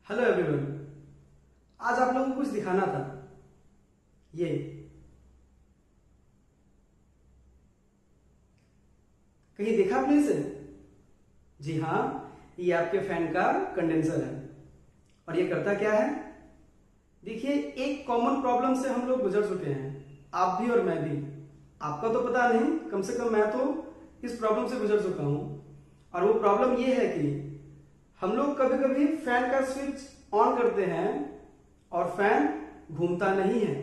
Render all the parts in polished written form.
Hello everyone. आज आप लोगों को कुछ दिखाना था। ये कहीं देखा आपने इसे? जी हाँ, ये आपके फैन का कंडेंसर है। और ये करता क्या है? देखिए, एक कॉमन प्रॉब्लम से हम लोग गुजर चुके हैं, आप भी और मैं भी। आपका तो पता नहीं, कम से कम मैं तो इस प्रॉब्लम से गुजर चुका हूं। और वो प्रॉब्लम ये है कि हम लोग कभी कभी फैन का स्विच ऑन करते हैं और फैन घूमता नहीं है।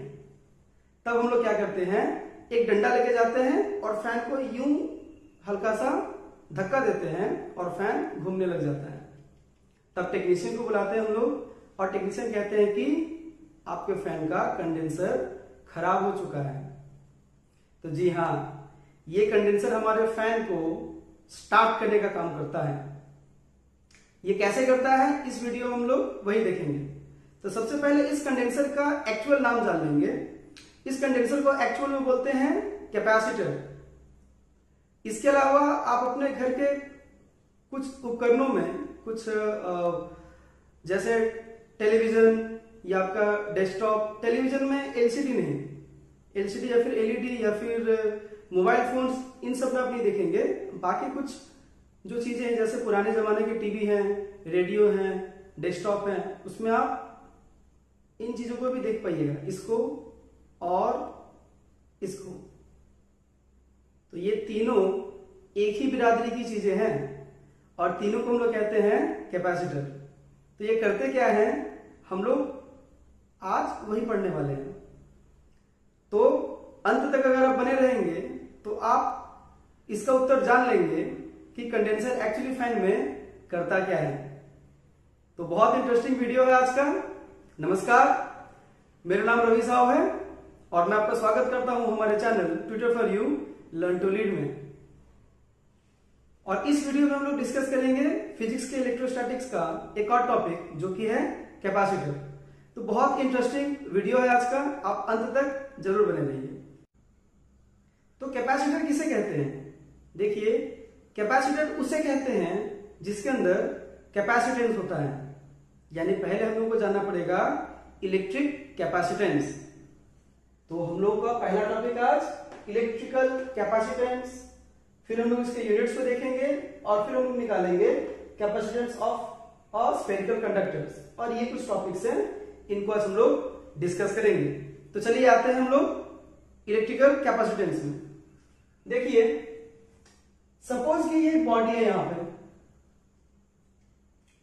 तब हम लोग क्या करते हैं, एक डंडा लेके जाते हैं और फैन को यूं हल्का सा धक्का देते हैं और फैन घूमने लग जाता है। तब टेक्नीशियन को बुलाते हैं हम लोग और टेक्नीशियन कहते हैं कि आपके फैन का कंडेंसर खराब हो चुका है। तो जी हाँ, ये कंडेंसर हमारे फैन को स्टार्ट करने का काम करता है। ये कैसे करता है, इस वीडियो में हम लोग वही देखेंगे। तो सबसे पहले इस कंडेंसर का एक्चुअल नाम जान लेंगे। इस कंडेंसर को एक्चुअल में बोलते हैं कैपेसिटर। इसके अलावा आप अपने घर के कुछ उपकरणों में कुछ जैसे टेलीविजन या आपका डेस्कटॉप, टेलीविजन में एलसीडी नहीं, एलसीडी या फिर एलईडी या फिर मोबाइल फोन्स, इन सब में आप नहीं देखेंगे। बाकी कुछ जो चीजें हैं जैसे पुराने जमाने के टीवी हैं, रेडियो हैं, डेस्कटॉप हैं, उसमें आप इन चीजों को भी देख पाइएगा, इसको और इसको। तो ये तीनों एक ही बिरादरी की चीजें हैं और तीनों को हम लोग कहते हैं कैपेसिटर। तो ये करते क्या है, हम लोग आज वही पढ़ने वाले हैं। तो अंत तक अगर आप बने रहेंगे तो आप इसका उत्तर जान लेंगे कि कंडेंसर एक्चुअली फैन में करता क्या है। तो बहुत इंटरेस्टिंग वीडियो है आज का। नमस्कार, मेरा नाम रवि साहू है और मैं आपका स्वागत करता हूं हमारे channel tutor for you learn to lead में। और इस वीडियो में हम लोग डिस्कस करेंगे फिजिक्स के इलेक्ट्रोस्टैटिक्स का एक और टॉपिक जो कि है कैपेसिटर। तो बहुत इंटरेस्टिंग वीडियो है आज का, आप अंत तक जरूर बने रहिए। तो कैपेसिटर किसे कहते हैं? देखिए, कैपेसिटर उसे कहते हैं जिसके अंदर कैपेसिटेंस होता है। यानी पहले हम लोग को जानना पड़ेगा इलेक्ट्रिक कैपेसिटेंस। तो हम लोग का पहला टॉपिक आज इलेक्ट्रिकल कैपेसिटेंस, फिर हम लोग इसके यूनिट्स को देखेंगे और फिर हम लोग निकालेंगे capacitance of a spherical conductors. और ये कुछ टॉपिक्स हैं, इनको आज हम लोग डिस्कस करेंगे। तो चलिए आते हैं हम लोग इलेक्ट्रिकल कैपेसिटेंस में। देखिए, सपोज कि ये बॉडी है यहां पे,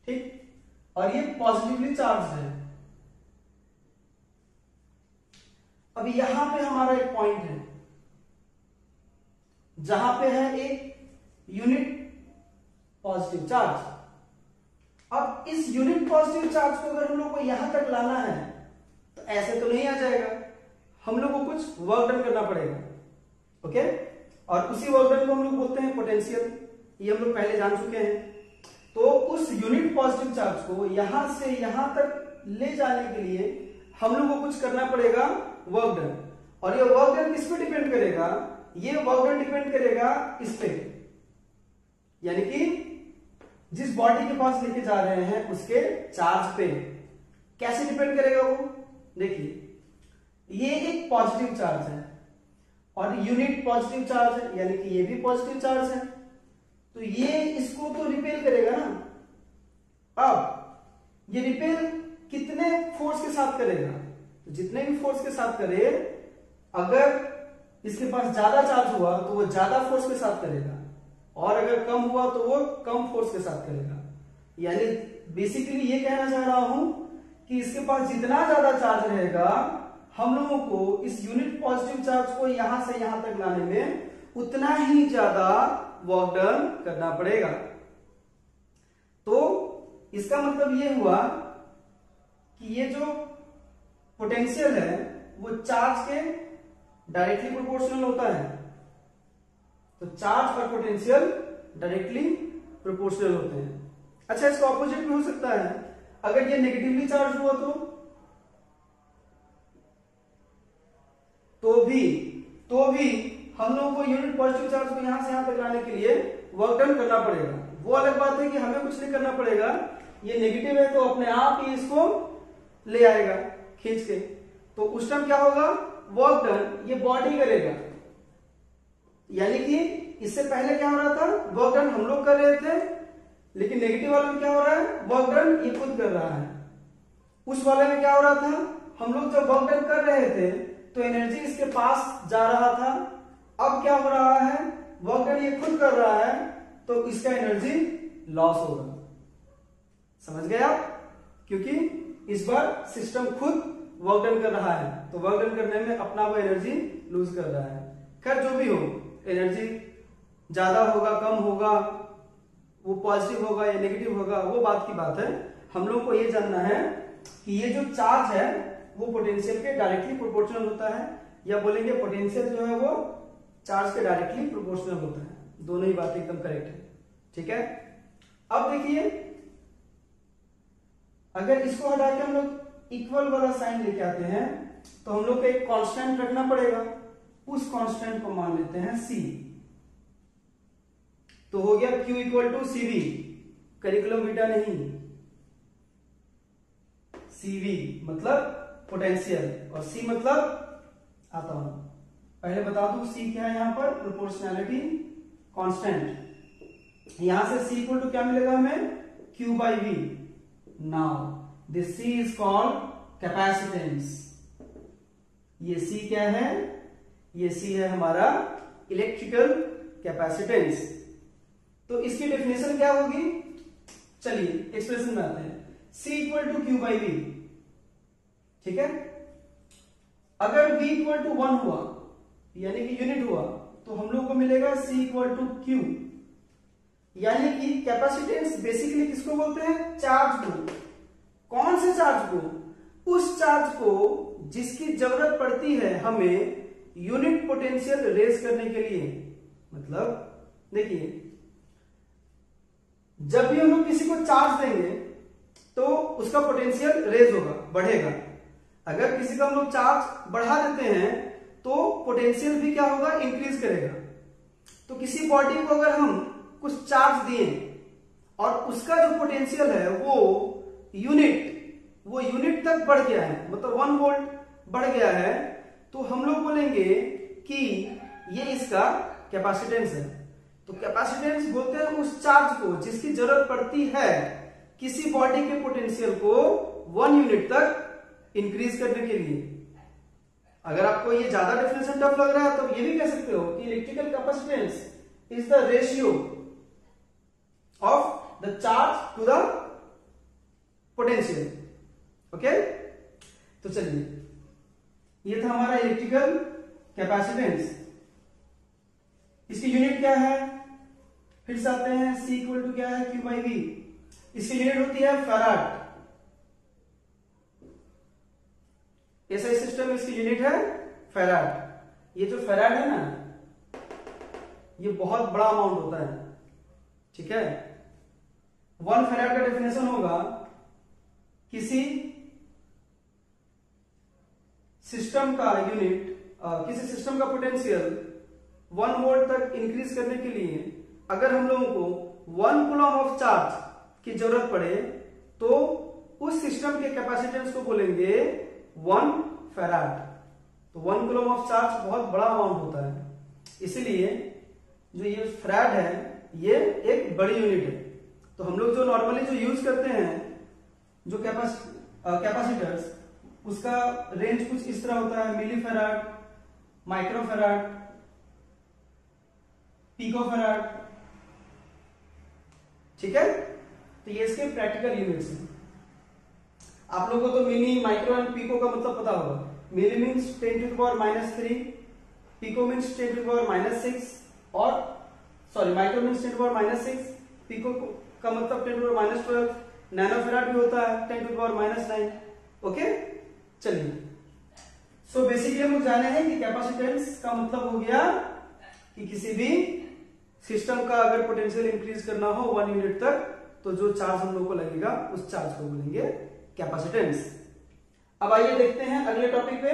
ठीक, और ये पॉजिटिवली चार्ज है। अब यहां पे हमारा एक पॉइंट है जहां पे है एक यूनिट पॉजिटिव चार्ज। अब इस यूनिट पॉजिटिव चार्ज को अगर हम लोग को यहां तक लाना है तो ऐसे तो नहीं आ जाएगा, हम लोग को कुछ वर्क डन करना पड़ेगा। ओके, और उसी वर्क डन को हम लोग बोलते हैं पोटेंशियल। ये हम लोग पहले जान चुके हैं। तो उस यूनिट पॉजिटिव चार्ज को यहां से यहां तक ले जाने के लिए हम लोग को कुछ करना पड़ेगा, वर्क डन। और ये वर्क डन किस पे डिपेंड करेगा? ये वर्क डन डिपेंड करेगा इस पे, यानी कि जिस बॉडी के पास लेके जा रहे हैं उसके चार्ज पे। कैसे डिपेंड करेगा वो? देखिए, ये एक पॉजिटिव चार्ज है और यूनिट पॉजिटिव चार्ज है, यानी कि ये भी पॉजिटिव चार्ज है। तो ये इसको तो रिपेल करेगा ना। अब ये रिपेल कितने फोर्स के साथ करेगा? तो जितने भी फोर्स के साथ करे, अगर इसके पास ज्यादा चार्ज हुआ तो वो ज्यादा फोर्स के साथ करेगा, और अगर कम हुआ तो वो कम फोर्स के साथ करेगा। यानी बेसिकली ये कहना चाह रहा हूं कि इसके पास जितना ज्यादा चार्ज रहेगा, हम लोगों को इस यूनिट पॉजिटिव चार्ज को यहां से यहां तक लाने में उतना ही ज्यादा वर्क डन करना पड़ेगा। तो इसका मतलब ये हुआ कि ये जो पोटेंशियल है वो चार्ज के डायरेक्टली प्रोपोर्शनल होता है। तो चार्ज और पोटेंशियल डायरेक्टली प्रोपोर्शनल होते हैं। अच्छा, इसका ऑपोजिट भी हो सकता है। अगर ये नेगेटिवली चार्ज हुआ तो भी हम लोगों को यूनिट पॉजिटिव चार्ज को यहां से यहां तक लाने के लिए वर्क डन करना पड़ेगा। वो अलग बात है कि हमें कुछ नहीं करना पड़ेगा, ये नेगेटिव है तो अपने आप ही इसको ले आएगा खींच के। तो उस टाइम क्या होगा, वर्क डन ये बॉडी करेगा, यानी कि इससे पहले क्या हो रहा था, वर्क डन हम लोग कर रहे थे, लेकिन नेगेटिव वाले में क्या हो रहा है, वर्क डन ये खुद कर रहा है। उस वाले में क्या हो रहा था, हम लोग जब वर्क डन कर रहे थे तो एनर्जी इसके पास जा रहा था, अब क्या हो रहा है, वर्क डन ये खुद कर रहा है तो इसका एनर्जी लॉस होगा। समझ गए आप, क्योंकि इस बार सिस्टम खुद वर्क डन कर रहा है तो वर्क डन करने में अपना वो एनर्जी लूज कर रहा है। खैर जो भी हो, एनर्जी ज्यादा होगा कम होगा, वो पॉजिटिव होगा या नेगेटिव होगा, वो बात की बात है। हम लोग को ये जानना है कि ये जो चार्ज है वो पोटेंशियल के डायरेक्टली प्रोपोर्शनल होता है, या बोलेंगे पोटेंशियल जो है वो चार्ज के डायरेक्टली प्रोपोर्शनल होता है। दोनों ही बातें एकदम करेक्ट है, ठीक है। अब देखिए, अगर इसको हटा के हम लोग इक्वल वाला साइन लेके आते हैं तो हम लोग को एक कांस्टेंट रखना पड़ेगा, उस कांस्टेंट को मान लेते हैं C। तो हो गया Q equal to CV, curriculum vitae नहीं, CV मतलब पोटेंशियल, और C मतलब, आता हूं पहले बता दूं C क्या है, यहां पर प्रोपोर्शनैलिटी कांस्टेंट। यहां से C इक्वल टू क्या मिलेगा हमें, Q by V। Now this C is called capacitance. ये C क्या है, ये C है हमारा इलेक्ट्रिकल कैपेसिटेंस। तो इसकी डेफिनेशन क्या होगी, चलिए एक्सप्रेशन में आते हैं। C equal to Q by V, ठीक है। अगर V इक्वल टू 1 हुआ यानी कि यूनिट हुआ तो हम लोग को मिलेगा C इक्वल टू Q, यानी कि कैपेसिटेंस बेसिकली किसको बोलते हैं, चार्ज को। कौन से चार्ज को, उस चार्ज को जिसकी जरूरत पड़ती है हमें यूनिट पोटेंशियल रेज करने के लिए। मतलब देखिए, जब भी हम लोग किसी को चार्ज देंगे तो उसका पोटेंशियल रेज होगा, बढ़ेगा। अगर किसी का हम लोग चार्ज बढ़ा देते हैं तो पोटेंशियल भी क्या होगा, इंक्रीज करेगा। तो किसी बॉडी को अगर हम कुछ चार्ज दिए और उसका जो पोटेंशियल है वो यूनिट तक बढ़ गया है, मतलब 1 वोल्ट बढ़ गया है, तो हम लोग बोलेंगे कि ये इसका कैपेसिटेंस है। तो कैपेसिटेंस बोलते हैं उस चार्ज को जिसकी जरूरत पड़ती है किसी बॉडी के पोटेंशियल को 1 यूनिट तक इंक्रीज करने के लिए। अगर आपको ये ज्यादा डेफिनेशन टफ लग रहा है तो ये भी कह सकते हो कि electrical capacitance is the ratio of the charge to the potential. Okay, तो चलिए, ये था हमारा इलेक्ट्रिकल कैपेसिटेंस। इसकी यूनिट क्या है, फिर से आते हैं, C इक्वल टू क्या है, Q बाई V। इसकी यूनिट होती है फैराड। ऐसा सिस्टम इसकी यूनिट है फैराड। ये जो फैराड है ना, ये बहुत बड़ा अमाउंट होता है, ठीक है। 1 फैराड का डेफिनेशन होगा किसी सिस्टम का यूनिट, किसी सिस्टम का पोटेंशियल 1 वोल्ट तक इंक्रीज करने के लिए अगर हम लोगों को 1 कूलम ऑफ चार्ज की जरूरत पड़े तो उस सिस्टम के कैपेसिटेंस को बोलेंगे 1 फैराड। तो 1 कूलम ऑफ चार्ज बहुत बड़ा अमाउंट होता है, इसलिए जो ये फैराड है ये एक बड़ी यूनिट है। तो हम लोग जो नॉर्मली जो यूज करते हैं जो कैपेसिटर्स, उसका रेंज कुछ इस तरह होता है, milli farad, micro farad, pico farad, ठीक है। तो ये इसके प्रैक्टिकल यूनिट्स हैं। आप लोगों को तो मिनी, माइक्रो एंड पिको का मतलब पता होगा। Milli means 10 to the power -3, pico means 10 to the power -6, और sorry micro means 10 to the power -6, pico का मतलब 10 to the power -12, nano farad भी होता है 10 टू द पावर -9। ओके, चलिए, सो बेसिकली हम लोग जाने हैं कि कैपेसिटेंस का मतलब हो गया कि किसी भी सिस्टम का अगर पोटेंशियल इंक्रीज करना हो 1 यूनिट तक तो जो चार्ज हम लोग को लगेगा उस चार्ज को बोलेंगे कैपेसिटेंस। अब आइए देखते हैं अगले टॉपिक पे,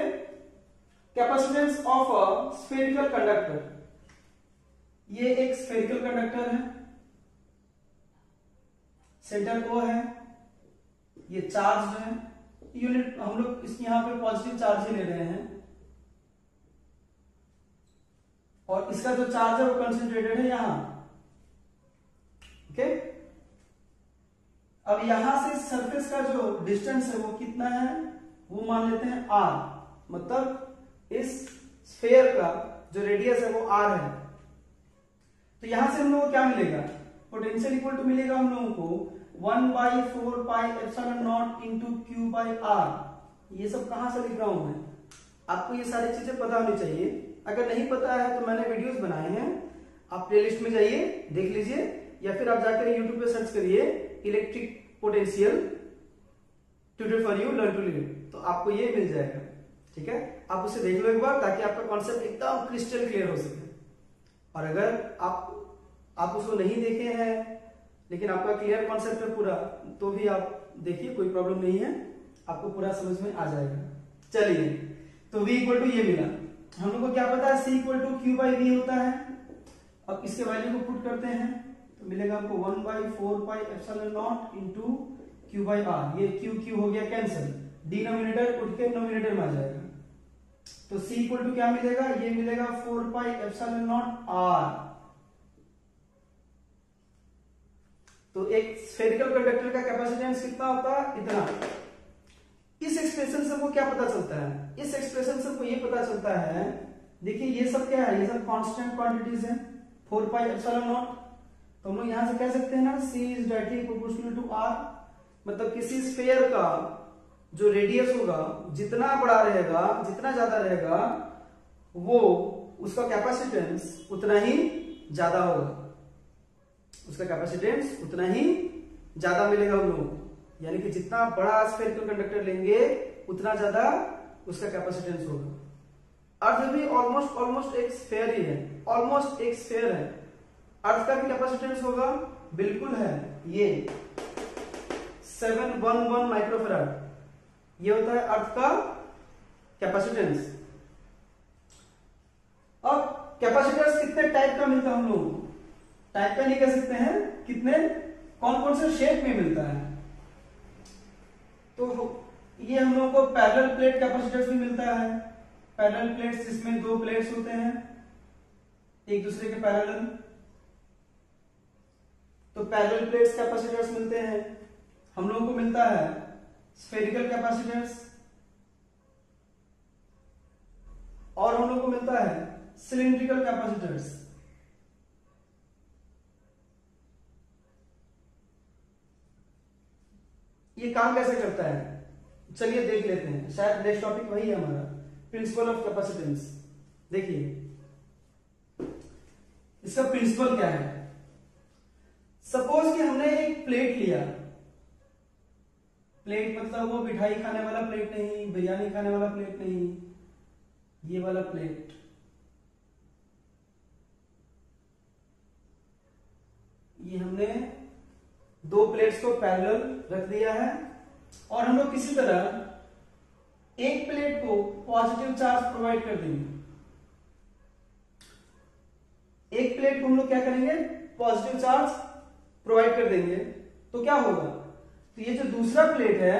capacitance of a spherical conductor. ये एक स्फेरिकल कंडक्टर है, सेंटर O है, ये चार्ज है, यूनिट हम लोग इसके यहाँ पे पॉजिटिव चार्ज ही ले रहे हैं, और इसका जो चार्ज है वो कंसंट्रेटेड है यहां। ओके, अब यहां से सरफेस का जो डिस्टेंस है वो कितना है, वो मान लेते हैं r, मतलब इस स्फीयर का जो रेडियस है वो r है। तो यहां से हम लोगों को क्या मिलेगा, पोटेंशियल इक्वल टू मिलेगा हम लोगों को 1/4 pi epsilon naught into Q by R. ये सब कहां से लिख रहा हूं मैं, आपको ये सारी चीजें पता होनी चाहिए। अगर नहीं पता है तो मैंने वीडियोस बनाए हैं, आप प्लेलिस्ट में जाइए देख लीजिए, या फिर आप जाकर यूट्यूब पे सर्च करिए electric potential tutor for you learn to live, तो आपको ये मिल जाएगा। ठीक है, आप उसे देख लो एक बार, ताकि आपका कॉन्सेप्ट एकदम क्रिस्टल क्लियर हो सके। और अगर आप उसको नहीं देखे हैं लेकिन आपका क्लियर कॉन्सेप्ट है पूरा, तो भी आप देखिए, कोई प्रॉब्लम नहीं है, आपको पूरा समझ में आ जाएगा। चलिए, तो v इक्वल टू ये मिला, हम लोग को क्या पता है c equal to Q by V होता है। अब इसके वैल्यू को पुट करते हैं तो मिलेगा हमको 1/4 pi epsilon naught into Q by R. ये क्यू हो गया कैंसिल, डिनोमिनेटर उठ के नोमिनेटर में आ जाएगा। तो c इक्वल टू क्या मिलेगा, ये मिलेगा 4 पाई एप्सिलॉन नॉट आर। तो एक स्फेरिकल कंडक्टर का कैपेसिटेंस कितना होता है, इतना। इस एक्सप्रेशन से वो क्या पता चलता है, इस एक्सप्रेशन से वो ये पता चलता है, देखिए ये सब क्या है, ये सब कांस्टेंट क्वांटिटीज हैं, 4 पाई एप्सिलॉन नॉट। तो हम लोग यहां से कह सकते हैं ना, c is directly proportional to r, मतलब किसी स्फीयर का जो रेडियस होगा जितना बड़ा रहेगा, जितना ज्यादा रहेगा, वो उसका कैपेसिटेंस उतना ही ज्यादा होगा, उसका कैपेसिटेंस उतना ही ज्यादा मिलेगा हम लोगों को। यानी कि जितना बड़ा स्फेरिकल कंडक्टर लेंगे उतना ज्यादा उसका कैपेसिटेंस होगा। अर्थ भी ऑलमोस्ट एक स्फीयर ही है, ऑलमोस्ट एक स्फीयर है। अर्थ का भी कैपेसिटेंस होगा, बिल्कुल है, ये 711 माइक्रोफैराड ये होता है अर्थ का कैपेसिटेंस। अब कैपेसिटेंस कितने टाइप का मिलता है हम लोगों को, टाइप का नहीं कह सकते हैं, कितने कौन कौन से शेप में मिलता है। तो ये हम लोगों को पैरेलल प्लेट कैपेसिटेंस भी मिलता है, पैरेलल प्लेट्स जिसमें दो प्लेट्स होते हैं एक दूसरे के पैरेलल, तो पैरेलल प्लेट्स कैपेसिटेंस मिलते हैं। हम लोगों को मिलता है स्फेरिकल कैपेसिटेंस, और हम लोगों को मिलता है सिलिंड्रिकल कैपेसिटेंस। ये काम कैसे करता है, चलिए देख लेते हैं, शायद नेक्स्ट टॉपिक वही है हमारा, प्रिंसिपल ऑफ कैपेसिटेंस। देखिए इसका प्रिंसिपल क्या है। सपोज कि हमने एक प्लेट लिया, प्लेट मतलब वो मिठाई खाने वाला प्लेट नहीं, बिरयानी खाने वाला प्लेट नहीं, ये वाला प्लेट। ये हमने दो प्लेट्स को पैरेलल रख दिया है, और हम लोग किसी तरह एक प्लेट को पॉजिटिव चार्ज प्रोवाइड कर देंगे। एक प्लेट को हम लोग क्या करेंगे, पॉजिटिव चार्ज प्रोवाइड कर देंगे, तो क्या होगा, तो ये जो दूसरा प्लेट है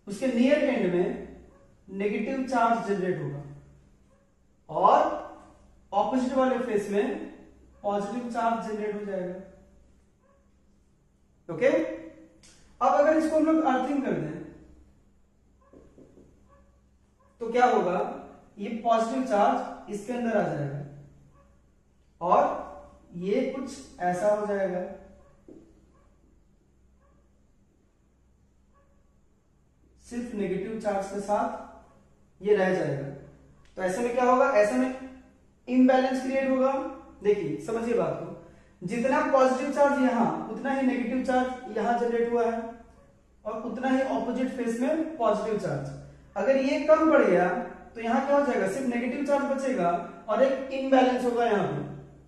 उसके नियर एंड में नेगेटिव चार्ज जनरेट होगा, और ऑपोजिट वाले फेस में पॉजिटिव चार्ज जनरेट हो जाएगा। ओके, अब अगर इसको हम लोग अर्थिंग कर दें तो क्या होगा, ये पॉजिटिव चार्ज इसके अंदर आ जाएगा, और ये कुछ ऐसा हो जाएगा। सिर्फ नेगेटिव चार्ज के साथ ये रह जाएगा। तो ऐसे में क्या होगा, ऐसे में इम्बैलेंस क्रिएट होगा। देखिए समझिए बात को, जितना पॉजिटिव चार्ज यहां उतना ही नेगेटिव चार्ज यहां जनरेट हुआ है, और उतना ही ऑपोजिट फेस में पॉजिटिव चार्ज। अगर ये कम पड़ गया तो यहां क्या हो जाएगा, सिर्फ नेगेटिव चार्ज बचेगा, और एक इम्बैलेंस होगा यहां पे,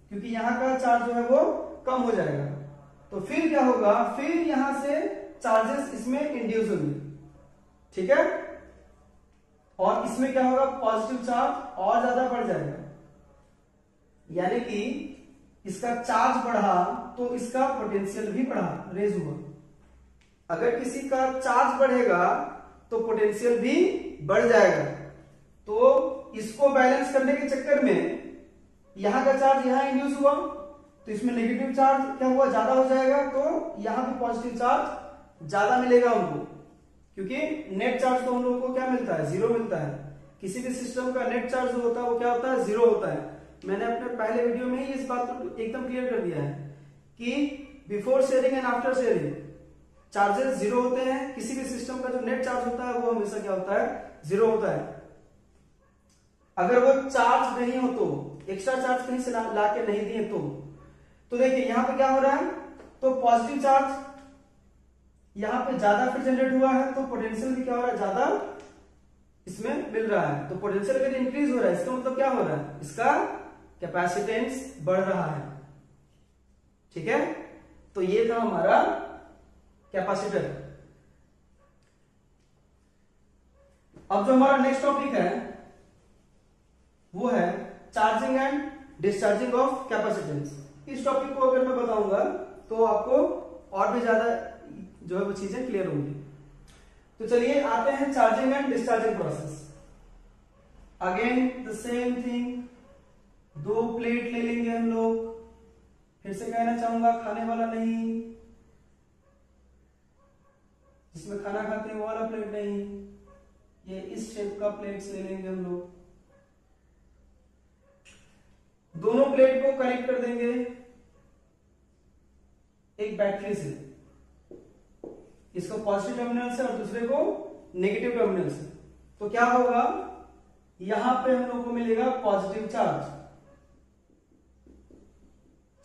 क्योंकि यहां का चार्ज जो है वो कम हो जाएगा। तो फिर क्या होगा, फिर यहां से चार्जेस इसमें इंड्यूस होंगे, ठीक है, और इसमें क्या होगा, पॉजिटिव चार्ज और ज्यादा बढ़ जाएगा। यानी कि इसका चार्ज बढ़ा तो इसका पोटेंशियल भी बढ़ा, रेज हुआ। अगर किसी का चार्ज बढ़ेगा तो पोटेंशियल भी बढ़ जाएगा। तो इसको बैलेंस करने के चक्कर में यहां का चार्ज यहां इंड्यूस हुआ तो इसमें नेगेटिव चार्ज क्या हुआ, ज्यादा हो जाएगा, तो यहां पे पॉजिटिव चार्ज ज्यादा मिलेगा उनको, क्योंकि नेट चार्ज तो हम लोगों को क्या मिलता है, जीरो मिलता है। किसी भी सिस्टम का नेट चार्ज जो होता है वो क्या होता है, जीरो होता है। मैंने अपने पहले वीडियो में ही इस बात को एकदम क्लियर कर दिया है कि before sharing and after sharing charges zero होते हैं। किसी भी सिस्टम का जो नेट चार्ज होता है वो हमेशा क्या होता है, जीरो होता है। अगर वो चार्ज नहीं हो तो, एक्स्ट्रा चार्ज कहीं से ला के नहीं दिए तो देखिए यहां पे क्या हो रहा है, तो पॉजिटिव चार्ज यहां पे ज्यादा फिर जनरेट हुआ है तो पोटेंशियल भी क्या हो रहा है, ज्यादा इसमें मिल रहा है। तो पोटेंशियल अगर इंक्रीज हो रहा है इसका मतलब क्या हो रहा है, इसका कैपेसिटेंस बढ़ रहा है। ठीक है, तो ये था हमारा कैपेसिटर। अब जो हमारा नेक्स्ट टॉपिक है वो है charging and discharging of capacitance. इस टॉपिक को अगर मैं बताऊंगा तो आपको और भी ज्यादा जो है वो चीजें क्लियर होंगी। तो चलिए आते हैं charging and discharging process. Again the same thing, दो प्लेट ले लेंगे हम लोग। फिर से कहना चाहूंगा खाने वाला नहीं, जिसमें खाना खाते हैं वो वाला प्लेट नहीं, ये इस शेप का प्लेट्स ले लेंगे हम लोग। दोनों प्लेट को कनेक्ट कर देंगे एक बैटरी से, इसको पॉजिटिव टर्मिनल से और दूसरे को नेगेटिव टर्मिनल से। तो क्या होगा, यहां पे हम लोग को मिलेगा पॉजिटिव चार्ज।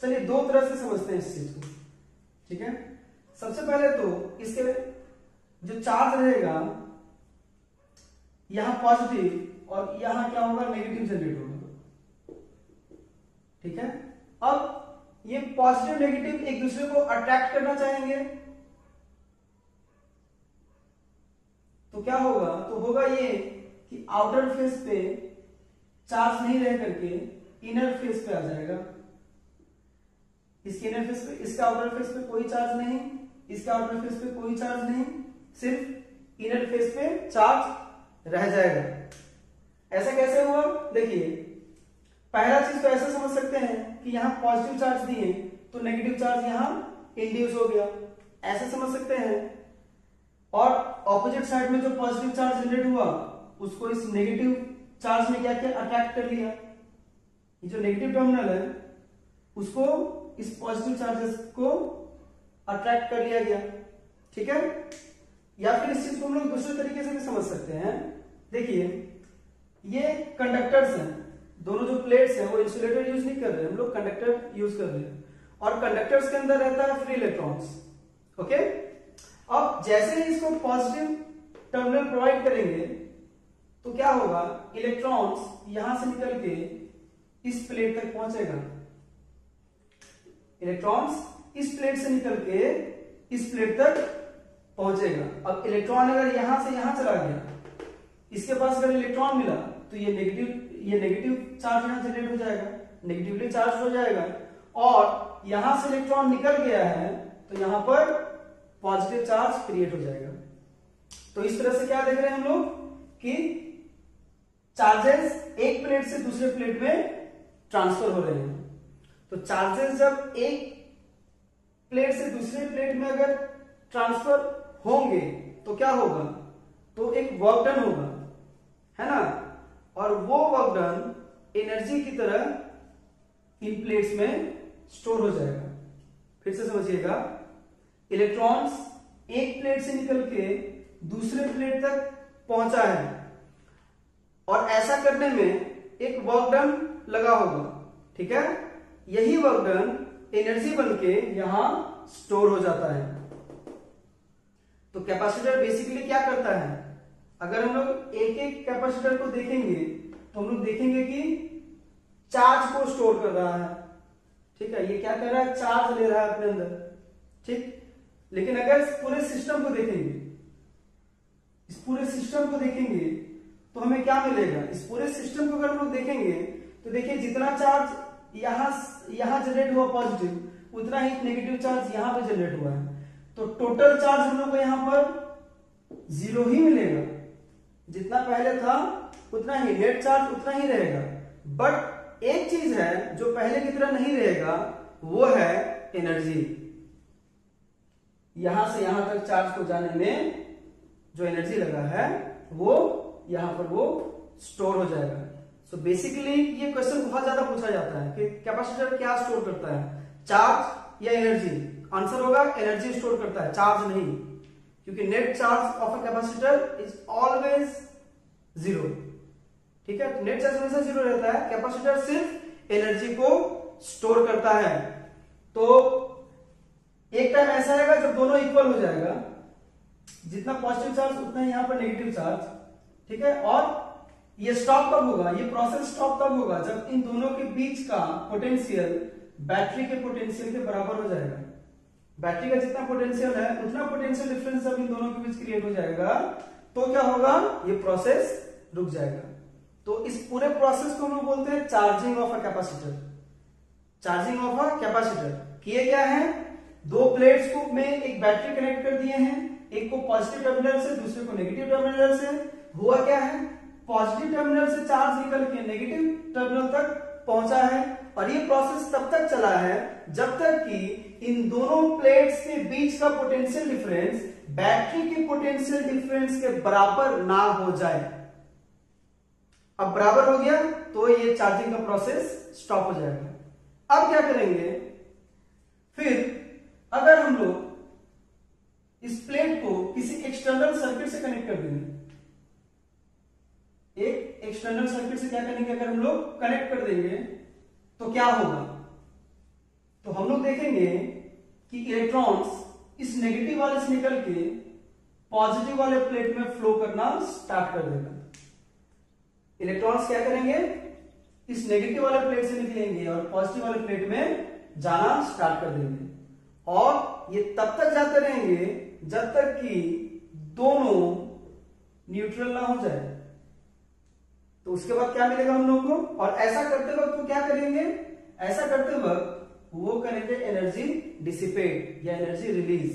चलिए दो तरह से समझते हैं इस चीज को। ठीक है, सबसे पहले तो इसके जो चार्ज रहेगा यहां पॉजिटिव और यहां क्या होगा, नेगेटिव जनरेट होगा। ठीक है, अब ये पॉजिटिव नेगेटिव एक दूसरे को अट्रैक्ट करना चाहेंगे तो क्या होगा, तो होगा ये कि आउटर फेस पे चार्ज नहीं रह करके इनर फेस पे आ जाएगा। इसके इनर फेस पे, इसका आउटर फेस पे कोई चार्ज नहीं, इसका आउटर फेस पे कोई चार्ज नहीं, सिर्फ इनर फेस पे चार्ज रह जाएगा। ऐसा कैसे हुआ, देखिए पहला चीज तो ऐसा समझ सकते हैं कि यहां पॉजिटिव चार्ज दिए तो नेगेटिव चार्ज यहां इंड्यूस हो गया, ऐसे समझ सकते हैं। और ऑपोजिट साइड में जो पॉजिटिव चार्ज जनरेट हुआ उसको इस नेगेटिव चार्ज ने क्या किया, अट्रैक्ट कर लिया। ये जो नेगेटिव टर्मिनल है उसको इस पॉजिटिव चार्जेस को अट्रैक्ट कर लिया गया। ठीक है, या फिर इस चीज को हम लोग दूसरे तरीके से भी समझ सकते हैं। देखिए ये कंडक्टर्स हैं, दोनों जो प्लेट्स हैं वो इंसुलेटर यूज नहीं कर रहे, हम लोग कंडक्टर यूज कर रहे हैं, और कंडक्टर्स के अंदर रहता है फ्री इलेक्ट्रॉन्स। ओके, अब जैसे ही इसको पॉजिटिव टर्मिनल प्रोवाइड करेंगे तो क्या होगा, इलेक्ट्रॉन्स यहां से निकल के इस प्लेट तक पहुंचेगा। इलेक्ट्रॉन्स इस प्लेट से निकल के इस प्लेट तक पहुंचेगा। अब इलेक्ट्रॉन अगर यहां से यहां चला गया, इसके पास अगर इलेक्ट्रॉन मिला तो ये नेगेटिव चार्ज यहां जनरेट हो जाएगा, नेगेटिवली चार्ज हो जाएगा। और यहां से इलेक्ट्रॉन निकल गया है तो यहां पर पॉजिटिव चार्ज क्रिएट हो जाएगा। तो इस तरह से क्या देख रहे हैं हम लोग कि चार्जेस एक प्लेट से दूसरे प्लेट में ट्रांसफर हो रहे हैं। तो चार्जेस जब एक प्लेट से दूसरे प्लेट में अगर ट्रांसफर होंगे तो क्या होगा, तो एक वर्क डन होगा, है ना, और वो वर्क डन एनर्जी की तरह इन प्लेट्स में स्टोर हो जाएगा। फिर से समझिएगा, इलेक्ट्रॉन्स एक प्लेट से निकल के दूसरे प्लेट तक पहुंचा है और ऐसा करने में एक वर्क डन लगा होगा। ठीक है, यही वर्क डन एनर्जी बनके यहां स्टोर हो जाता है। तो कैपेसिटर बेसिकली क्या करता है, अगर हम लोग एक एक कैपेसिटर को देखेंगे तो हम लोग देखेंगे कि चार्ज को स्टोर कर रहा है। ठीक है, ये क्या कर रहा है, चार्ज ले रहा है अपने अंदर। ठीक, लेकिन अगर इस पूरे सिस्टम को देखेंगे, इस पूरे सिस्टम को देखेंगे तो हमें क्या मिलेगा, इस पूरे सिस्टम को अगर हम लोग देखेंगे तो देखिए जितना चार्ज यहां जनरेट हुआ पॉजिटिव, उतना ही नेगेटिव चार्ज यहां पे जनरेट हुआ है। तो टोटल चार्ज हम लोग को यहां पर 0 ही मिलेगा, जितना पहले था उतना ही, नेट चार्ज उतना ही रहेगा। बट एक चीज है जो पहले की तरह नहीं रहेगा, वो है एनर्जी। यहां से यहां तक चार्ज को जाने में जो एनर्जी लगा है वो यहां पर वो स्टोर हो जाएगा। सो बेसिकली ये क्वेश्चन बहुत ज्यादा पूछा जाता है कि कैपेसिटर क्या स्टोर करता है, चार्ज या एनर्जी। आंसर होगा एनर्जी स्टोर करता है, चार्ज नहीं, क्योंकि net charge of a capacitor is always 0। ठीक है, नेट चार्ज हमेशा 0 रहता है, कैपेसिटर सिर्फ एनर्जी को स्टोर करता है। तो एक टाइम ऐसा आएगा जब दोनों इक्वल हो जाएगा, जितना पॉजिटिव चार्ज उतना ही यहां पर नेगेटिव चार्ज। ठीक है, और ये स्टॉप कब होगा, ये प्रोसेस स्टॉप तब होगा जब इन दोनों के बीच का पोटेंशियल बैटरी के पोटेंशियल के बराबर हो जाएगा। बैटरी का जितना पोटेंशियल है उतना पोटेंशियल डिफरेंस जब इन दोनों के बीच क्रिएट हो जाएगा तो क्या होगा, ये प्रोसेस रुक जाएगा। तो इस पूरे प्रोसेस को हम लोग बोलते हैं charging of a capacitor. Charging of a capacitor किए क्या है, दो प्लेट्स को में एक बैटरी कनेक्ट कर दिए हैं, एक को पॉजिटिव टर्मिनल से दूसरे को नेगेटिव टर्मिनल से। हुआ क्या है, पॉजिटिव टर्मिनल से चार्ज निकल के नेगेटिव टर्मिनल तक पहुंचा है, और ये प्रोसेस तब तक चला है जब तक कि इन दोनों प्लेट्स के बीच का पोटेंशियल डिफरेंस बैटरी के पोटेंशियल डिफरेंस के बराबर ना हो जाए। अब बराबर हो गया तो ये चार्जिंग का प्रोसेस स्टॉप हो जाएगा। अब क्या करेंगे, फिर अगर हम लोग इस प्लेट को किसी एक्सटर्नल सर्किट से कनेक्ट कर देंगे, एक एक्सटर्नल सर्किट से क्या करेंगे, अगर हम लोग कनेक्ट कर देंगे तो क्या होगा, तो हम लोग देखेंगे कि इलेक्ट्रॉन्स इस नेगेटिव वाले से निकल के पॉजिटिव वाले प्लेट में फ्लो करना स्टार्ट कर देगा। इलेक्ट्रॉन्स क्या करेंगे, इस नेगेटिव वाले प्लेट से निकलेंगे और पॉजिटिव वाले प्लेट में जाना स्टार्ट कर देंगे, और ये तब तक जाते रहेंगे जब तक कि दोनों न्यूट्रल ना हो जाए। तो उसके बाद क्या मिलेगा हम लोगों को, और ऐसा करते वक्त वो क्या करेंगे, ऐसा करते वक्त वो करेंगे एनर्जी डिसिपेट या एनर्जी रिलीज,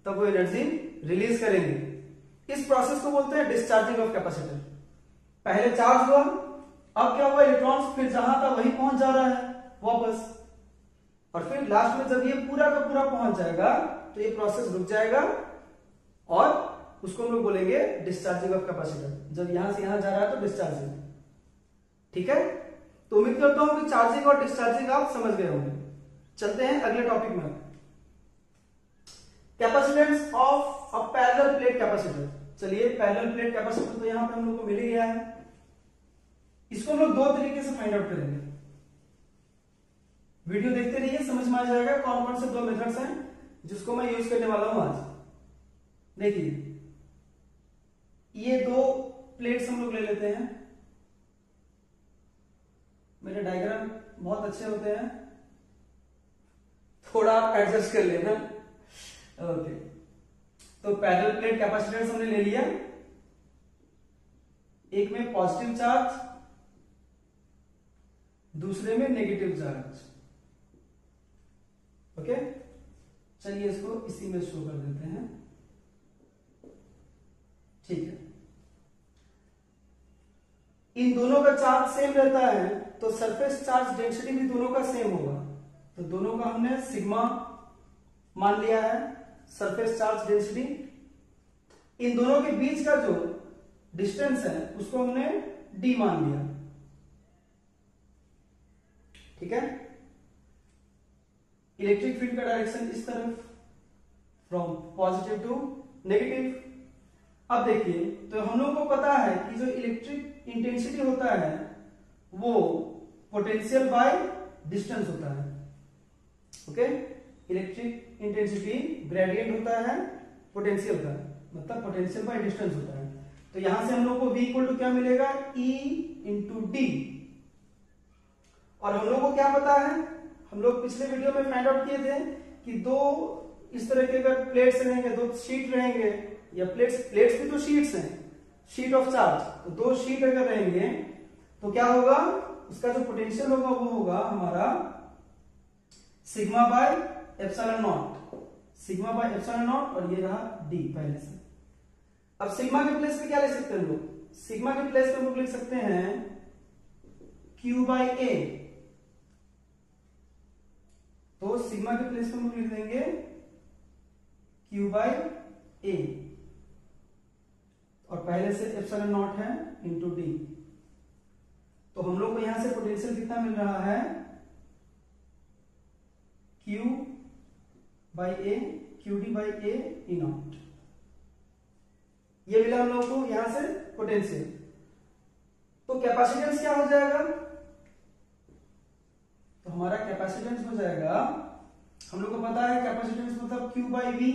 तब वो एनर्जी रिलीज करेंगे। इस प्रोसेस को बोलते हैं डिस्चार्जिंग ऑफ कैपेसिटर। पहले चार्ज हुआ, अब क्या हुआ, इलेक्ट्रॉन्स फिर जहां था वहीं पहुंच जा रहा है वापस, और फिर लास्ट में जब ये पूरा का पूरा पहुंच जाएगा तो ये प्रोसेस रुक जाएगा, और उसको हम लोग बोलेंगे डिस्चार्जिंग ऑफ कैपेसिटर। जब यहां से यहां जा रहा है तो डिस्चार्जिंग। ठीक है, तो उम्मीद करता हूं कि चार्जिंग और डिस्चार्जिंग आप समझ गए होंगे। चलते हैं अगले टॉपिक में, capacitance of a parallel plate capacitor. चलिए, पैरेलल प्लेट कैपेसिटर तो यहां पे हम लोग को मिल ही गया है। इसको हम लोग दो तरीके से फाइंड आउट करेंगे। वीडियो देखते रहिए, समझ में आ जाएगा कौन कौन से दो मेथड्स हैं जिसको मैं यूज करने वाला हूं आज। देखिए, ये दो प्लेट्स हम लोग ले लेते हैं। मेरे डायग्राम बहुत अच्छे होते हैं, थोड़ा आप एडजस्ट कर लेना। ओके, तो पैरेलल प्लेट कैपेसिटर्स हमने ले लिया, एक में पॉजिटिव चार्ज, दूसरे में नेगेटिव चार्ज। ओके, चलिए इसको इसी में शो कर देते हैं। ठीक है, इन दोनों का चार्ज सेम रहता है तो सरफेस चार्ज डेंसिटी भी दोनों का सेम होगा। तो दोनों का हमने सिग्मा मान लिया है, सरफेस चार्ज डेंसिटी। इन दोनों के बीच का जो डिस्टेंस है उसको हमने डी मान लिया। ठीक है, इलेक्ट्रिक फील्ड का डायरेक्शन इस तरफ, फ्रॉम पॉजिटिव टू नेगेटिव। अब देखिए, तो हम लोगों को पता है कि जो इलेक्ट्रिक इंटेंसिटी होता है वो पोटेंशियल बाय डिस्टेंस होता है। ओके, इलेक्ट्रिक इंटेंसिटी ग्रेडियंट होता है पोटेंशियल का, मतलब पोटेंशियल बाय डिस्टेंस होता है। तो यहां से हम लोग को V इक्वल टू क्या मिलेगा, E इंटू डी। और हम लोग को क्या पता है, हम लोग पिछले वीडियो में फाइंड आउट किए थे कि दो इस तरह के अगर प्लेट्स रहेंगे, दो शीट रहेंगे, या प्लेट्स भी तो शीट्स हैं, शीट ऑफ चार्ज। तो दो शीट अगर रहेंगे तो क्या होगा, उसका जो पोटेंशियल होगा वो होगा हमारा sigma bye epsilon not. Sigma bye epsilon not, और ये रहा डी पहले से। अब सिग्मा के प्लेस पे क्या लिख सकते हैं हम लोग? सिग्मा के प्लेस पे हम लोग लिख सकते हैं क्यू बाई ए। तो सिग्मा के प्लेस पे हम लोग लिख देंगे क्यू बाई ए, और पहले से एप्सिलॉन नॉट है इंटू डी। तो हम लोग को यहां से पोटेंशियल कितना मिल रहा है? Q by A, Q D by A E not. ये मिला हम लोग को यहां से पोटेंशियल। तो कैपेसिटेंस क्या हो जाएगा? तो हमारा कैपेसिटेंस हो जाएगा, हम लोग को पता है कैपेसिटेंस मतलब क्यू बाई वी,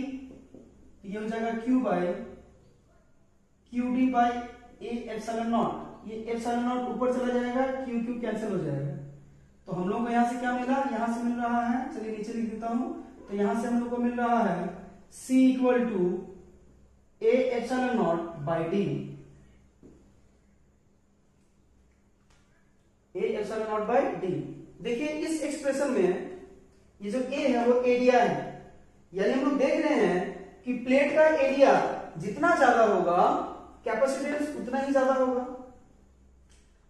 ये हो जाएगा Q by Q D by A epsilon not. ये एप्सिलॉन नॉट ऊपर चला जाएगा, क्यू क्यू कैंसिल हो जाएगा। तो हम लोग को यहां से क्या मिला? यहां से मिल रहा है, चलिए नीचे लिख देता हूं। तो यहां से हम लोग को मिल रहा है C equal to A epsilon naught by D. A epsilon naught by D. देखिए इस एक्सप्रेशन में ये जो ए है वो एरिया है, यानी हम लोग देख रहे हैं कि प्लेट का एरिया जितना ज्यादा होगा कैपेसिटेंस उतना ही ज्यादा होगा,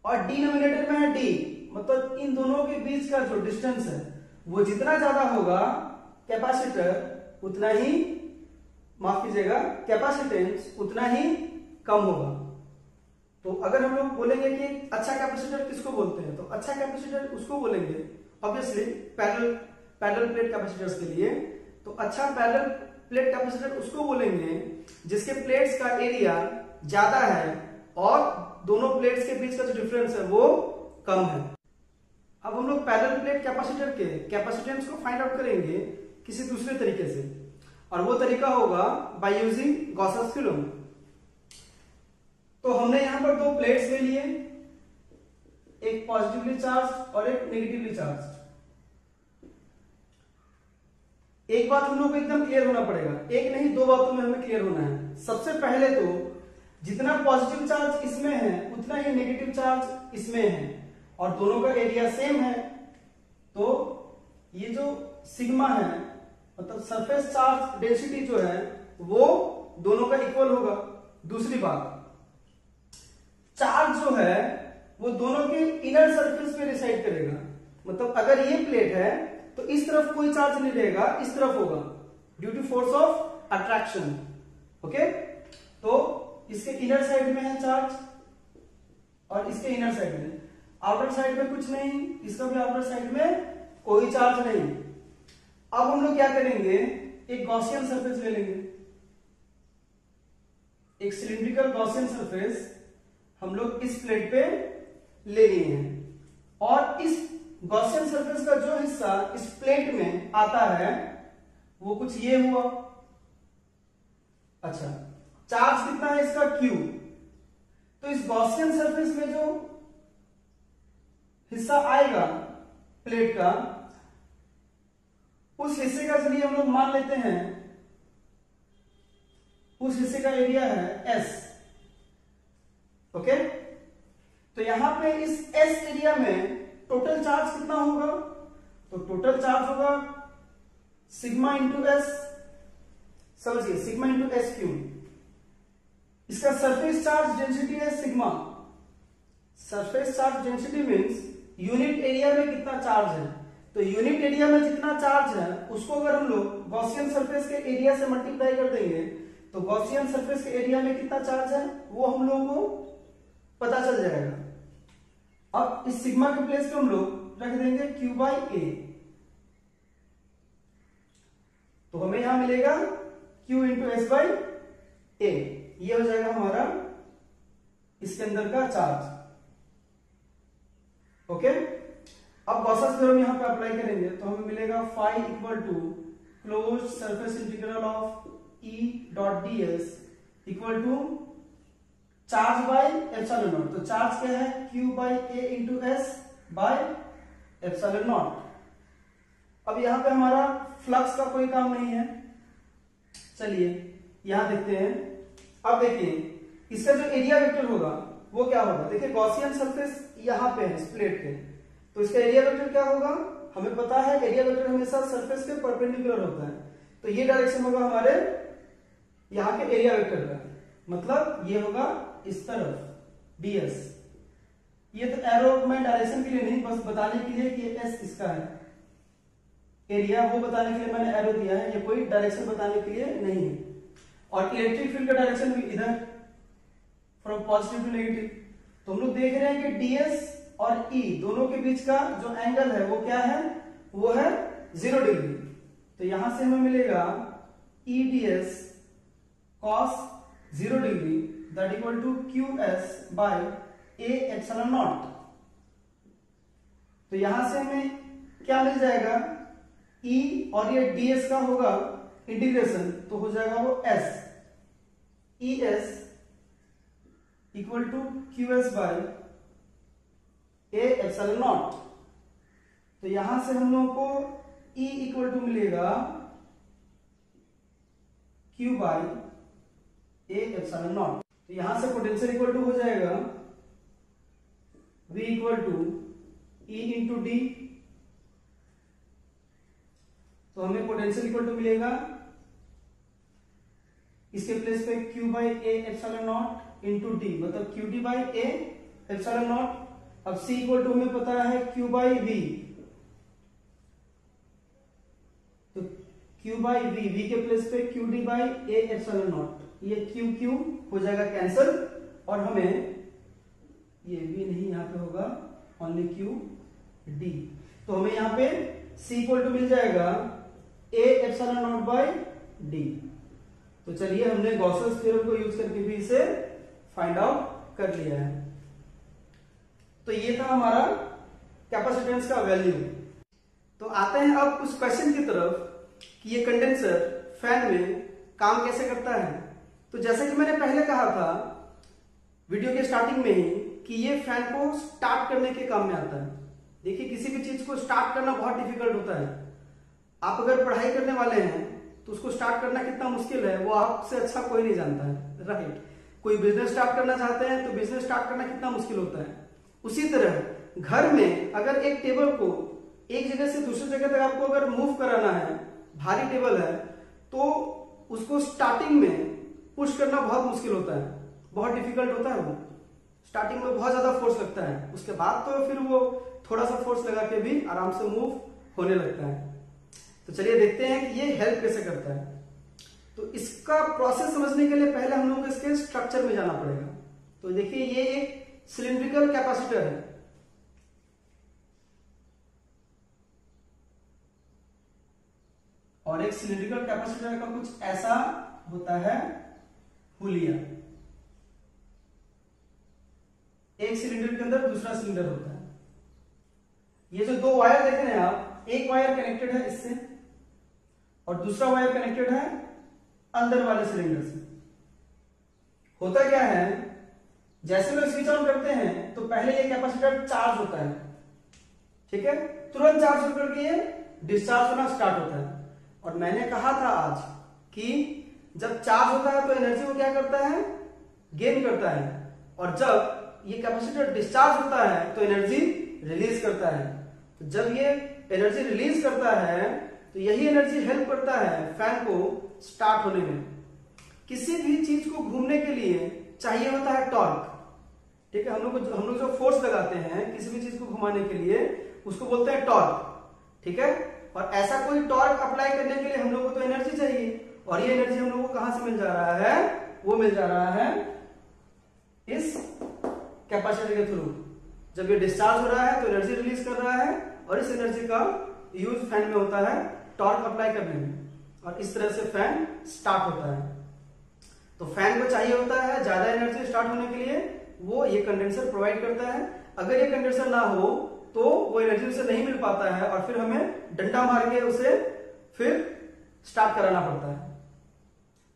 और डिनोमिनेटर में है डी, मतलब इन दोनों के बीच का जो डिस्टेंस है वो जितना ज्यादा होगा कैपेसिटर उतना ही, माफ कीजिएगा, कैपेसिटेंस उतना ही कम होगा। तो अगर हम लोग बोलेंगे कि अच्छा कैपेसिटर किसको बोलते हैं, तो अच्छा कैपेसिटर उसको बोलेंगे ऑब्वियसली पैरेलल प्लेट कैपेसिटर्स के लिए। तो अच्छा पैरेलल प्लेट कैपेसिटर उसको बोलेंगे जिसके प्लेट्स का एरिया ज्यादा है और दोनों प्लेट्स के बीच का जो डिफरेंस है वो कम है। अब हम लोग पैरेलल प्लेट कैपेसिटर के कैपेसिटेंस को फाइंड आउट करेंगे किसी दूसरे तरीके से, और वो तरीका होगा बाय यूजिंग गॉसेस फिल्म। तो हमने यहां पर दो प्लेट्स ले लिए, एक पॉजिटिवली चार्ज और एक नेगेटिवली चार्ज। एक बात हम लोग को एकदम क्लियर होना पड़ेगा, एक नहीं दो बातों में हमें क्लियर होना है। सबसे पहले तो जितना पॉजिटिव चार्ज इसमें है उतना ही नेगेटिव चार्ज इसमें है, और दोनों का एरिया सेम है। तो ये जो सिग्मा है मतलब सरफेस चार्ज डेंसिटी जो है वो दोनों का इक्वल होगा। दूसरी बात, चार्ज जो है वो दोनों के इनर सरफेस पे रिसाइड करेगा, मतलब अगर ये प्लेट है तो इस तरफ कोई चार्ज नहीं रहेगा, इस तरफ होगा due to force of attraction. Okay, तो इसके इनर साइड में है चार्ज और इसके इनर साइड में, आउटर साइड में कुछ नहीं, इसका भी आउटर साइड में कोई चार्ज नहीं। अब हम लोग क्या करेंगे, एक गॉसियन सरफेस ले लेंगे, एक सिलिंड्रिकल गॉसियन सरफेस हम लोग इस प्लेट पे ले लिए हैं, और इस गॉसियन सरफेस का जो हिस्सा इस प्लेट में आता है वो कुछ ये हुआ। अच्छा, चार्ज कितना है इसका Q, तो इस गॉसियन सरफेस में जो हिस्सा आएगा प्लेट का, उस हिस्से का चलिए हम लोग मान लेते हैं, उस हिस्से का एरिया है S। ओके, तो यहां पे इस S एरिया में टोटल चार्ज कितना होगा, तो टोटल चार्ज होगा सिग्मा इंटू एस, समझिए सिग्मा इंटू एस क्यू। इसका सरफेस चार्ज डेंसिटी है sigma. Surface charge density means unit area में कितना चार्ज है, तो यूनिट एरिया में जितना चार्ज है उसको अगर हम लोग गॉसियन सरफेस के एरिया से मल्टीप्लाई कर देंगे तो गॉसियन सरफेस के एरिया में कितना चार्ज है वो हम लोगों को पता चल जाएगा। अब इस सिग्मा के प्लेस पे हम लोग रख देंगे Q बाई ए, तो हमें यहां मिलेगा Q into S by A. ये हो जाएगा हमारा इसके अंदर का चार्ज। ओके, अब गॉसेस थ्योरम यहां पे अप्लाई करेंगे तो हमें मिलेगा phi equal to closed surface integral of E dot ds equal to charge by epsilon nought. तो चार्ज क्या है Q by A into S by epsilon nought. अब यहां पे हमारा फ्लक्स का कोई काम नहीं है, चलिए यहां देखते हैं। अब देखिए इसका जो एरिया वेक्टर होगा वो क्या होगा, देखिए गॉसियन सरफेस यहां पे है इस प्लेट पे, तो इसका एरिया वेक्टर क्या होगा, हमें पता है एरिया वेक्टर हमेशा सरफेस के परपेंडिकुलर होता है। तो ये डायरेक्शन होगा हमारे यहाँ के एरिया वेक्टर का, मतलब ये होगा इस तरफ ds। ये तो एरो में डायरेक्शन के लिए नहीं, बस बताने के लिए कि एस इसका है एरिया, वो बताने के लिए मैंने एरो दिया है, ये कोई डायरेक्शन बताने के लिए नहीं है। और इलेक्ट्रिक फील्ड का डायरेक्शन भी इधर फ्रॉम पॉजिटिव टू नेगेटिव। तो हम लोग देख रहे हैं कि ds और E दोनों के बीच का जो एंगल है वो क्या है, वो है 0 डिग्री। तो यहां से हमें मिलेगा E ds cos 0 degree that equal to QS by A epsilon nought. तो यहां से हमें क्या मिल जाएगा, E और ये ds का होगा इंटीग्रेशन, तो हो जाएगा वो S, ES equal to QS by A epsilon nought. तो यहां से हम लोगों को E इक्वल टू मिलेगा Q by A epsilon nought. तो यहां से पोटेंशियल इक्वल टू हो जाएगा V equal to E into D. तो हमें पोटेंशियल इक्वल टू मिलेगा इसके प्लेस पे Q by A epsilon naught into D, मतलब QD by A epsilon nought. अब C इक्वल टू हमें पता है Q बाई V, तो Q बाई V के प्लेस पे QD by A epsilon not, ये Q हो जाएगा कैंसल, और हमें ये V नहीं यहाँ पे होगा ओनली QD। तो हमें यहाँ पे C इक्वल टू मिल जाएगा A epsilon naught by D। तो चलिए हमने गॉसेस थ्योरम को यूज करके भी इसे फाइंड आउट कर लिया है। तो ये था हमारा कैपेसिटेंस का वैल्यू। तो आते हैं अब उस क्वेश्चन की तरफ कि ये कंडेंसर फैन में काम कैसे करता है। तो जैसे कि मैंने पहले कहा था वीडियो के स्टार्टिंग में ही कि ये फैन को स्टार्ट करने के काम में आता है। देखिए किसी भी चीज को स्टार्ट करना बहुत डिफिकल्ट होता है। आप अगर पढ़ाई करने वाले हैं तो उसको स्टार्ट करना कितना मुश्किल है वो आपसे अच्छा कोई नहीं जानता है, राइट। कोई बिजनेस स्टार्ट करना चाहते हैं तो बिजनेस स्टार्ट करना कितना मुश्किल होता है। उसी तरह घर में अगर एक टेबल को एक जगह से दूसरी जगह तक आपको अगर मूव कराना है, भारी टेबल है, तो उसको स्टार्टिंग में पुश करना बहुत मुश्किल होता है, बहुत डिफिकल्ट होता है। वो स्टार्टिंग में बहुत ज्यादा फोर्स लगता है, उसके बाद तो फिर वो थोड़ा सा फोर्स लगा के भी आराम से मूव होने लगता है। तो चलिए देखते हैं कि ये हेल्प कैसे करता है। तो इसका प्रोसेस समझने के लिए पहले हम लोग इसके स्ट्रक्चर में जाना पड़ेगा। तो देखिए ये एक सिलिंड्रिकल कैपेसिटर है, और एक सिलिंड्रिकल कैपेसिटर का कुछ ऐसा होता है हुलिया। एक सिलेंडर के अंदर दूसरा सिलेंडर होता है। ये जो दो वायर देख रहे हैं आप, एक वायर कनेक्टेड है इससे और दूसरा वायर कनेक्टेड है अंदर वाले सिलेंडर से। होता क्या है, जैसे लोग स्विच ऑन करते हैं तो पहले ये कैपेसिटर चार्ज होता है, ठीक है, तुरंत चार्ज होकर के ये डिस्चार्ज होना स्टार्ट होता है। और मैंने कहा था आज कि जब चार्ज होता है तो एनर्जी को क्या करता है, गेन करता है, और जब ये कैपेसिटर डिस्चार्ज होता है तो एनर्जी रिलीज करता है। तो जब ये एनर्जी रिलीज करता है तो यही एनर्जी हेल्प करता है फैन को स्टार्ट होने में। किसी भी चीज को घूमने के लिए चाहिए होता है टॉर्क, ठीक है। हम लोग जो फोर्स लगाते हैं किसी भी चीज को घुमाने के लिए उसको बोलते हैं टॉर्क, ठीक है। और ऐसा कोई टॉर्क अप्लाई करने के लिए हम लोग को तो एनर्जी चाहिए, और ये एनर्जी हम लोग को कहां से मिल जा रहा है, वो मिल जा रहा है इस कैपेसिटर के थ्रू। जब ये डिस्चार्ज हो रहा है तो एनर्जी रिलीज कर रहा है, और इस एनर्जी का यूज फैन में होता है टॉर्क अप्लाई करने में, और इस तरह से फैन स्टार्ट होता है। तो फैन को चाहिए होता है ज्यादा एनर्जी स्टार्ट होने के लिए, वो ये कंडेंसर प्रोवाइड करता है। अगर ये कंडेंसर ना हो तो वो एनर्जी उसे नहीं मिल पाता है, और फिर हमें डंडा मार के उसे फिर स्टार्ट कराना पड़ता है।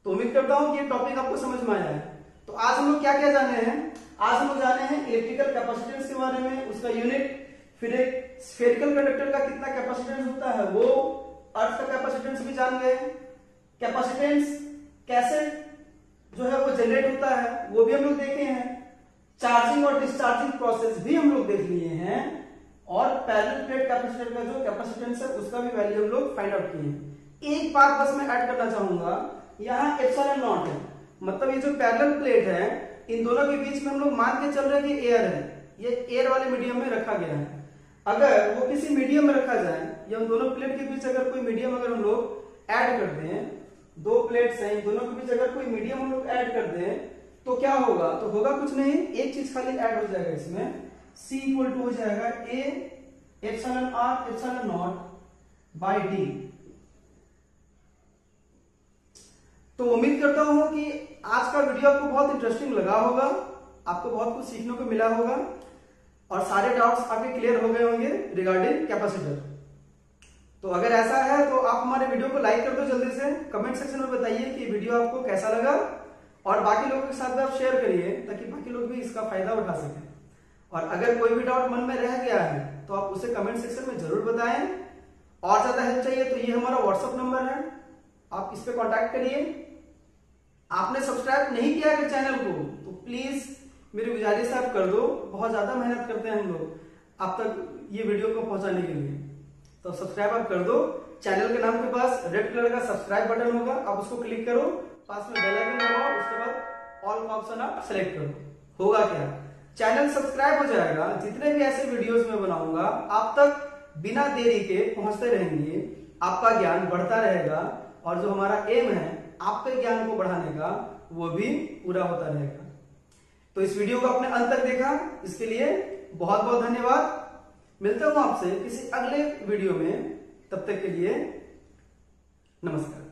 तो उम्मीद करता हूं कि ये टॉपिक आपको समझ में आया है। तो आज हम लोग क्या क्या जाने हैं, आज हम लोग जाने हैं इलेक्ट्रिकल कैपेसिटेंस के बारे में, उसका यूनिट, फिर एक स्फेरिकल कंडक्टर का कितना कैपेसिटेंस होता है वो, अर्थ का कैपेसिटेंस भी जान गए, कैपेसिटेंस कैसे जो है वो जनरेट होता है वो भी हम लोग देखे हैं, चार्जिंग और डिस्चार्जिंग प्रोसेस भी हम लोग देख लिए हैं, और पैरेलल प्लेट कैपेसिटर का जो कैपेसिटेंस है उसका भी वैल्यू हम लोग फाइंड आउट किए हैं। एक बात बस मैं ऐड करना चाहूंगा, यहाँ एप्सिलॉन नॉट है, मतलब ये जो पैरेलल प्लेट है इन दोनों के बीच में हम लोग मान के चल रहे हैं कि एयर है, ये एयर वाले मीडियम में रखा गया है। अगर वो किसी मीडियम में रखा जाए या उन दोनों प्लेट के बीच अगर कोई मीडियम अगर हम लोग ऐड कर दें, दो प्लेट्स हैं इन दोनों के बीच अगर कोई मीडियम हम लोग ऐड कर दें तो क्या होगा, तो होगा कुछ नहीं, एक चीज खाली ऐड हो जाएगा इसमें, C इक्वल टू हो जाएगा A epsilon R epsilon nought by D। तो उम्मीद करता हूं कि आज का वीडियो आपको बहुत इंटरेस्टिंग लगा होगा, आपको बहुत कुछ सीखने को मिला होगा और सारे डाउट्स आपके क्लियर हो गए होंगे रिगार्डिंग कैपेसिटर। तो अगर ऐसा है तो आप हमारे वीडियो को लाइक कर दो जल्दी से, कमेंट सेक्शन में बताइए कि वीडियो आपको कैसा लगा और बाकी लोगों के साथ भी आप शेयर करिए ताकि बाकी लोग भी इसका फायदा उठा सकें। और अगर कोई भी डाउट मन में रह गया है तो आप उसे कमेंट सेक्शन में जरूर बताएं। और ज्यादा हेल्प चाहिए तो ये हमारा व्हाट्सएप नंबर है, आप इस पे कांटेक्ट करिए। आपने सब्सक्राइब नहीं किया है चैनल को तो प्लीज मेरी गुजारिश है आप कर दो, बहुत ज्यादा मेहनत करते हैं हम लोग आप तक ये वीडियो को पहुंचाने के लिए, तो सब्सक्राइब आप कर दो। चैनल के नाम के पास रेड कलर का सब्सक्राइब बटन होगा, आप उसको क्लिक करो, पास में बेल आइकन दबाओ, उसके बाद ऑल का ऑप्शन आप सेलेक्ट करो। होगा क्या, चैनल सब्सक्राइब हो जाएगा, जितने भी ऐसे वीडियोस मैं बनाऊंगा आप तक बिना देरी के पहुंचते रहेंगे, आपका ज्ञान बढ़ता रहेगा और जो हमारा एम है आपके ज्ञान को बढ़ाने का वो भी पूरा होता रहेगा। तो इस वीडियो को आपने अंत तक देखा, इसके लिए बहुत बहुत धन्यवाद। मिलता हूं आपसे किसी अगले वीडियो में, तब तक के लिए नमस्कार।